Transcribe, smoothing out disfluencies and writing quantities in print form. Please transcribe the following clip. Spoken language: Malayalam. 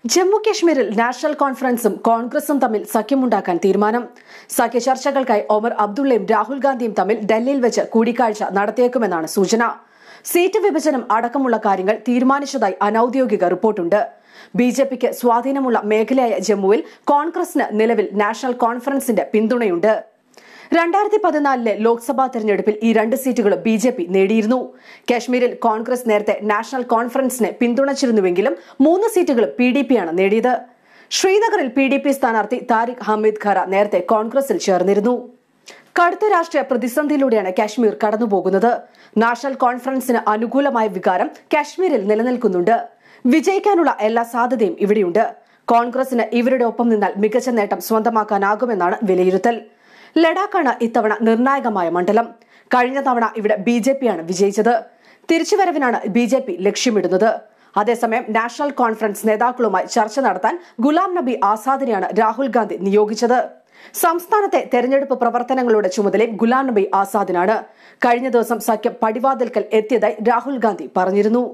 ജമ്മു കശ്മീരിൽ നാഷണൽ കോൺഫറൻസും കോൺഗ്രസും തമ്മിൽ സഖ്യമുണ്ടാക്കാൻ തീരുമാനം. സഖ്യ ചർച്ചകൾക്കായി ഒമർ അബ്ദുള്ളയും രാഹുൽ ഗാന്ധിയും തമ്മിൽ ഡൽഹിയിൽ വെച്ച് കൂടിക്കാഴ്ച നടത്തിയേക്കുമെന്നാണ് സൂചന. സീറ്റ് വിഭജനം അടക്കമുള്ള കാര്യങ്ങൾ തീരുമാനിച്ചതായി അനൌദ്യോഗിക റിപ്പോർട്ടുണ്ട്. ബിജെപിക്ക് സ്വാധീനമുള്ള മേഖലയായ ജമ്മുവിൽ കോൺഗ്രസിന് നിലവിൽ നാഷണൽ കോൺഫറൻസിന്റെ പിന്തുണയുണ്ട്. 2014 ലോക്സഭാ തെരഞ്ഞെടുപ്പിൽ ഈ 2 സീറ്റുകളും ബിജെപി നേടിയിരുന്നു. കശ്മീരിൽ കോൺഗ്രസ് നേരത്തെ നാഷണൽ കോൺഫറൻസിനെ പിന്തുണച്ചിരുന്നുവെങ്കിലും 3 സീറ്റുകളും PDPയാണ് നേടിയത്. ശ്രീനഗറിൽ PDP സ്ഥാനാർത്ഥി താരിഖ് ഹമീദ് ഖറ നേരത്തെ കോൺഗ്രസിൽ ചേർന്നിരുന്നു. കടുത്ത രാഷ്ട്രീയ പ്രതിസന്ധിയിലൂടെയാണ് കശ്മീർ കടന്നുപോകുന്നത്. നാഷണൽ കോൺഫറൻസിന് അനുകൂലമായ വികാരം കശ്മീരിൽ നിലനിൽക്കുന്നുണ്ട്. വിജയിക്കാനുള്ള എല്ലാ സാധ്യതയും ഇവിടെയുണ്ട്. കോൺഗ്രസിന് ഇവരുടെ ഒപ്പം നിന്നാൽ മികച്ച നേട്ടം സ്വന്തമാക്കാനാകുമെന്നാണ് വിലയിരുത്തൽ. ലഡാക്കാണ് ഇത്തവണ നിർണായകമായ മണ്ഡലം. കഴിഞ്ഞ തവണ ഇവിടെ BJPയാണ് വിജയിച്ചത്. തിരിച്ചുവരവിനാണ് BJP ലക്ഷ്യമിടുന്നത്. അതേസമയം നാഷണൽ കോൺഫറൻസ് നേതാക്കളുമായി ചർച്ച നടത്താൻ ഗുലാം നബി ആസാദിനെയാണ് രാഹുൽ ഗാന്ധി നിയോഗിച്ചത്. സംസ്ഥാനത്തെ തെരഞ്ഞെടുപ്പ് പ്രവർത്തനങ്ങളുടെ ചുമതലയും ഗുലാം നബി ആസാദിനാണ്. കഴിഞ്ഞ ദിവസം സഖ്യം പടിവാതിൽക്കൽ എത്തിയതായി രാഹുൽ ഗാന്ധി പറഞ്ഞിരുന്നു.